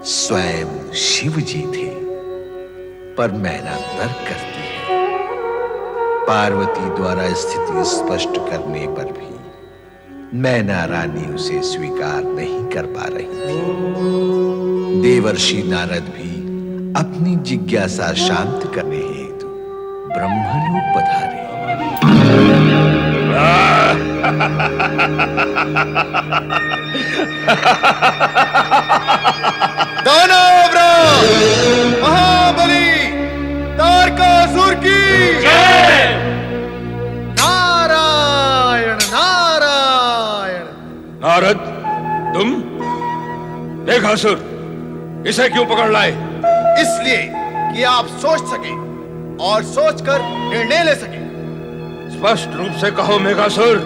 स्वयं शिव जी थे, पर मैना तर्क करती है। पार्वती द्वारा स्थिति स्पष्ट करने पर भी मैना रानी उसे स्वीकार नहीं कर पा रही थी। देवर्षि नारद भी अपनी जिज्ञासा शांत करने हेतु ब्रह्मलोक पधारे। दानवराज महाबली तारकासुर की जय। नारायण नारायण। नारद, तुम मेघासुर इसे क्यों पकड़ लाए? इसलिए कि आप सोच सके और सोचकर निर्णय ले सके। स्पष्ट रूप से कहो मेघासुर,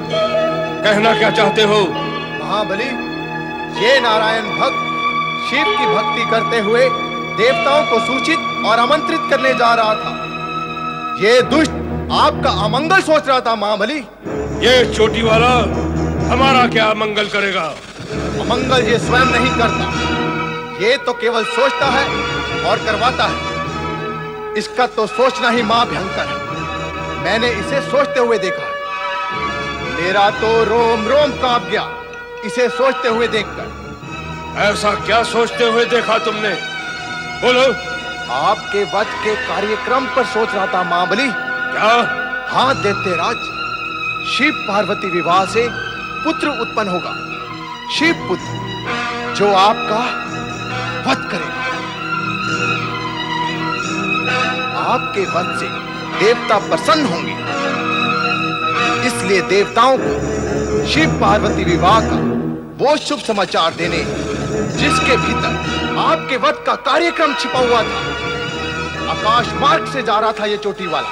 कहना क्या चाहते हो? महाबली, ये नारायण भक्त शिव की भक्ति करते हुए देवताओं को सूचित और आमंत्रित करने जा रहा था। ये दुष्ट आपका अमंगल सोच रहा था महाबली। ये चोटी वाला हमारा क्या अमंगल करेगा? अमंगल ये स्वयं नहीं करता, ये तो केवल सोचता है और करवाता है। इसका तो सोचना ही महाभयंकर है। मैंने इसे सोचते हुए देखा है। मेरा तो रोम रोम कांप गया इसे सोचते हुए देखकर। ऐसा क्या सोचते हुए देखा तुमने? बोलो। आपके वध के कार्यक्रम पर सोच रहा था महाबली। क्या? हाँ दैत्यराज, शिव पार्वती विवाह से पुत्र उत्पन्न होगा, शिव पुत्र, जो आपका वध करेगा। आपके वध से देवता प्रसन्न होंगे, इसलिए देवताओं को शिव पार्वती विवाह का वो शुभ समाचार देने जिसके भीतर आपके वध का कार्यक्रम छिपा हुआ था। आकाश मार्ग से जा रहा था ये चोटी वाला।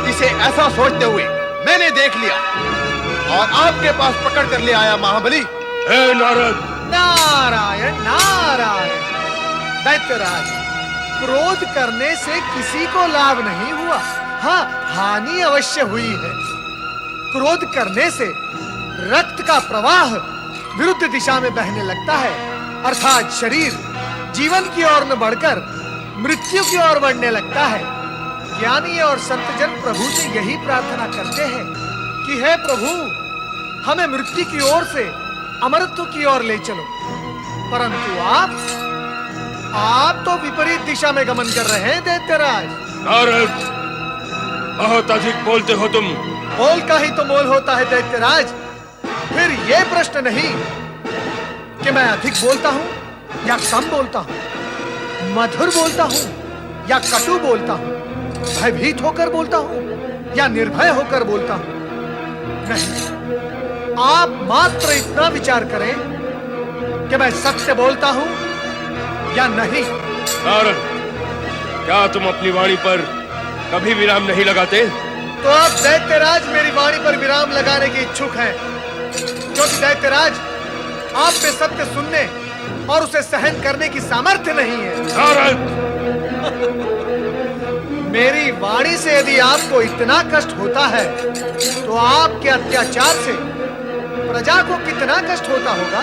इसे ऐसा सोचते हुए मैंने देख लिया और आपके पास पकड़ कर ले आया महाबली। हे नारद! नारायण नारायण। दैत्यराज, क्रोध करने से किसी को लाभ नहीं हुआ, हाँ हानि अवश्य हुई है। क्रोध करने से रक्त का प्रवाह विरुद्ध दिशा में बहने लगता है, अर्थात शरीर जीवन की ओर न बढ़कर मृत्यु की ओर बढ़ने लगता है। ज्ञानी और संतजन प्रभु से यही प्रार्थना करते हैं कि हे प्रभु, हमें मृत्यु की ओर से अमरत्व की ओर ले चलो। परंतु आप तो विपरीत दिशा में गमन कर रहे हैं दैत्यराज। नारद, बहुत अधिक बोलते हो तुम। बोल का ही तो मोल होता है दैत्यराज। फिर यह प्रश्न नहीं कि मैं अधिक बोलता हूं या कम बोलता हूं, मधुर बोलता हूं या कटु बोलता हूं, भयभीत होकर बोलता हूं या निर्भय होकर बोलता हूं। नहीं, आप मात्र इतना विचार करें कि मैं सत्य बोलता हूं या नहीं। नारद, क्या तुम अपनी वाणी पर कभी विराम नहीं लगाते? तो आप दैत्यराज मेरी वाणी पर विराम लगाने के इच्छुक हैं, क्योंकि दैत्यराज आप पे सत्य सुनने और उसे सहन करने की सामर्थ्य नहीं है। नारद! मेरी वाणी से यदि आपको इतना कष्ट होता है, तो आपके अत्याचार से प्रजा को कितना कष्ट होता होगा।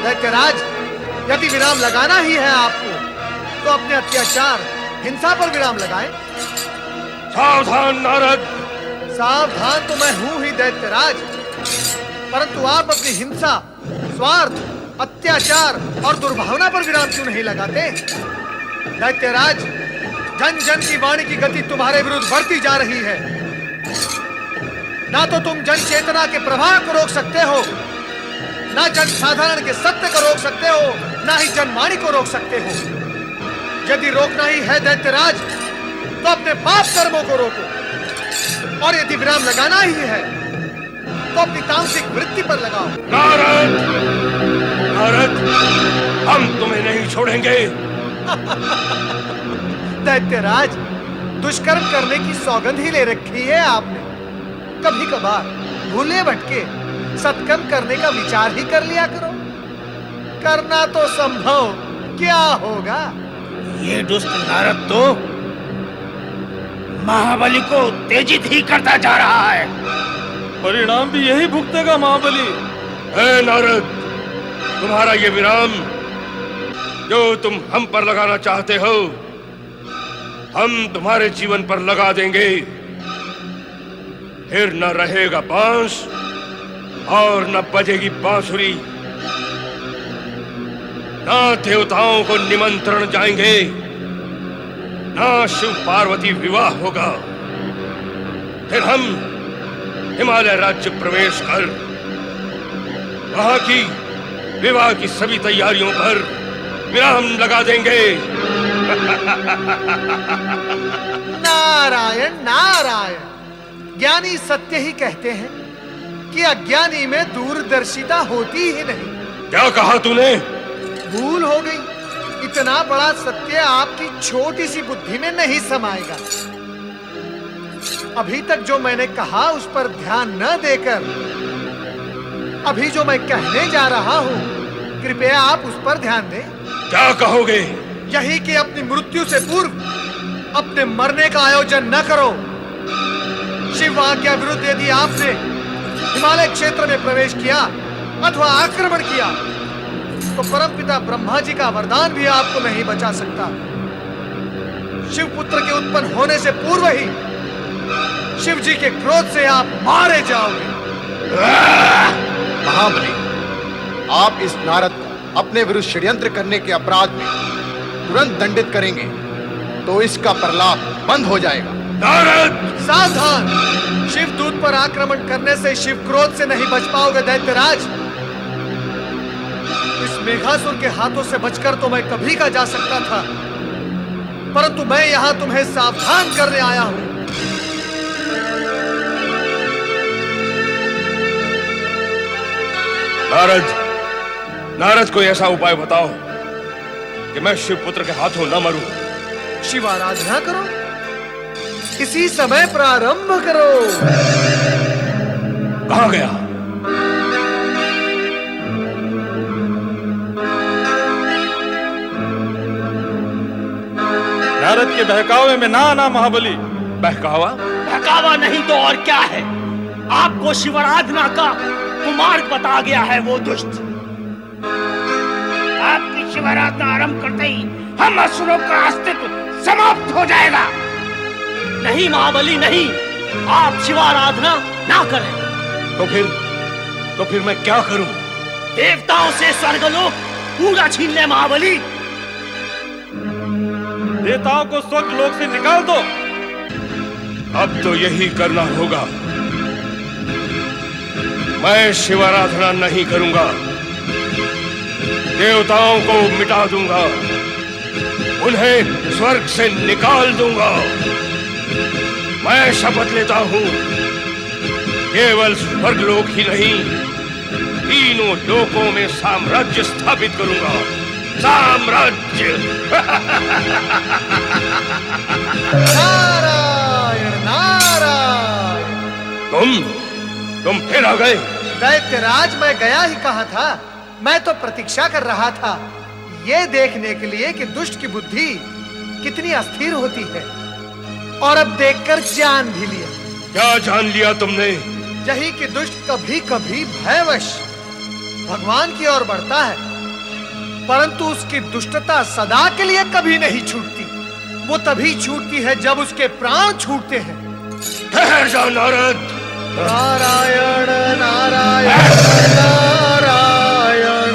दैत्यराज, यदि विराम लगाना ही है आपको, तो अपने अत्याचार हिंसा पर विराम लगाएं। सावधान नारद! सावधान तो मैं हूं ही दैत्यराज, परंतु आप अपनी हिंसा, स्वार्थ, अत्याचार और दुर्भावना पर विराम क्यों नहीं लगाते? दैत्यराज, जन जन की वाणी की गति तुम्हारे विरुद्ध बढ़ती जा रही है। ना तो तुम जन चेतना के प्रवाह को रोक सकते हो, ना जन साधारण के सत्य को रोक सकते हो, ना ही जनवाणी को रोक सकते हो। यदि रोकना ही है दैत्यराज, तो अपने पाप कर्मों को रोको, और यदि विराम लगाना ही है तो अपनी तामसिक वृत्ति पर लगाओ। नारद! नारद, हम तुम्हें नहीं छोड़ेंगे। दैत्यराज, दुष्कर्म करने की सौगंध ही ले रखी है आपने। कभी कभार भूले भटके सत्कर्म करने का विचार ही कर लिया करो। करना तो संभव क्या होगा। ये दुष्ट नारद तो महाबली को उत्तेजित ही करता जा रहा है। परिणाम भी यही भुगतेगा महाबली। हे नारद, तुम्हारा ये विराम जो तुम हम पर लगाना चाहते हो, हम तुम्हारे जीवन पर लगा देंगे। फिर न रहेगा बांस और न बजेगी बांसुरी, ना देवताओं को निमंत्रण जाएंगे, ना शिव पार्वती विवाह होगा। फिर हम हिमालय राज्य प्रवेश कर वहां की विवाह की सभी तैयारियों पर विराम लगा देंगे। नारायण नारायण। ज्ञानी सत्य ही कहते हैं कि अज्ञानी में दूरदर्शिता होती ही नहीं। क्या कहा तूने? भूल हो गई। इतना बड़ा सत्य आपकी छोटी सी बुद्धि में नहीं समाएगा। अभी तक जो मैंने कहा उस पर ध्यान न देकर अभी जो मैं कहने जा रहा हूं, कृपया आप उस पर ध्यान दें। क्या कहोगे? यही कि अपनी मृत्यु से पूर्व अपने मरने का आयोजन न करो। शिव आज्ञा विरुद्ध यदि आपने हिमालय क्षेत्र में प्रवेश किया अथवा आक्रमण किया तो परमपिता ब्रह्मा जी का वरदान भी आपको नहीं बचा सकता। शिव पुत्र के उत्पन्न होने से पूर्व ही शिव जी के क्रोध से आप मारे जाओगे। महाबली, आप इस नारद को अपने विरुद्ध षड्यंत्र करने के अपराध में तुरंत दंडित करेंगे तो इसका प्रलाप बंद हो जाएगा। नारद! सावधान! शिव दूत पर आक्रमण करने से शिव क्रोध से नहीं बच पाओगे दैत्यराज। इस मेघासुर के हाथों से बचकर तो मैं कभी का जा सकता था, परंतु मैं यहां तुम्हें सावधान करने आया हूं। नारद, नारद कोई ऐसा उपाय बताओ कि मैं शिवपुत्र के हाथों न मरूं। शिव आराधना करो, इसी समय प्रारंभ करो। कहां गया? नारद के बहकावे में ना आना महाबली। बहकावा? बहकावा नहीं तो और क्या है। आपको शिवाराधना का कुमार्ग बता गया है वो दुष्ट। आपकी शिवाराधना आरंभ करते ही हम असुरों का अस्तित्व समाप्त हो जाएगा। नहीं महाबली नहीं, आप शिवाराधना ना करें। तो फिर मैं क्या करूं? देवताओं से स्वर्गलोक पूरा छीन ले महाबली। देवताओं को स्वर्ग लोक से निकाल दो। अब तो यही करना होगा। मैं शिवाराधना नहीं करूंगा, देवताओं को मिटा दूंगा, उन्हें स्वर्ग से निकाल दूंगा। मैं शपथ लेता हूं, केवल स्वर्गलोक ही नहीं, तीनों लोकों में साम्राज्य स्थापित करूंगा। साम्राज्य! नारायण नारायण। तुम फिर आ गए? दैत्यराज, मैं गया ही कहा था। मैं तो प्रतीक्षा कर रहा था ये देखने के लिए कि दुष्ट की बुद्धि कितनी अस्थिर होती है, और अब देखकर जान भी लिया। क्या जान लिया तुमने? यही कि दुष्ट कभी कभी भयवश भगवान की ओर बढ़ता है, परंतु उसकी दुष्टता सदा के लिए कभी नहीं छूटती। वो तभी छूटती है जब उसके प्राण छूटते हैं। ठहर जा नारद। नारायण नारायण नारायण,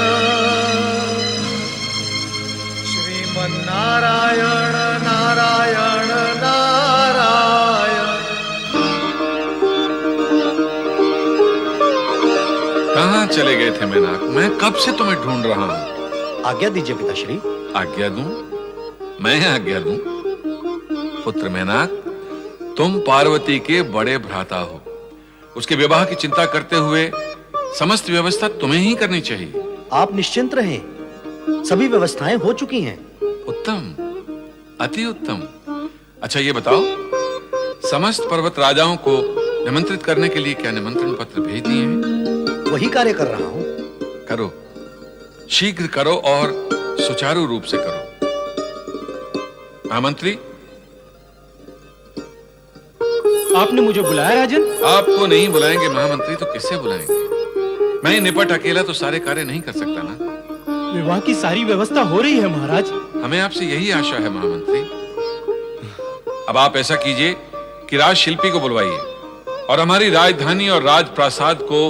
श्रीमन नारायण नारायण नारायण। कहाँ चले गए थे मैनाक? मैं कब से तुम्हें ढूंढ रहा हूँ। आज्ञा दीजिए पिताश्री। आज्ञा दूं? मैं आज्ञा दूं? पुत्र मैनाक, तुम पार्वती के बड़े भ्राता हो। उसके विवाह की चिंता करते हुए समस्त व्यवस्था तुम्हें ही करनी चाहिए। आप निश्चिंत रहें, सभी व्यवस्थाएं हो चुकी हैं। उत्तम, अति उत्तम। अच्छा ये बताओ, समस्त पर्वत राजाओं को निमंत्रित करने के लिए क्या निमंत्रण पत्र भेज दिए हैं? वही कार्य कर रहा हूं। करो, शीघ्र करो और सुचारू रूप से करो। महामंत्री, आपने मुझे बुलाया राजन? आपको नहीं बुलाएंगे महामंत्री तो किससे बुलाएंगे? मैं निपट अकेला तो सारे कार्य नहीं कर सकता ना। विवाह की सारी व्यवस्था हो रही है महाराज। हमें आपसे यही आशा है महामंत्री। अब आप ऐसा कीजिए कि राजशिल्पी को बुलवाइए और हमारी राजधानी और राजप्रासाद को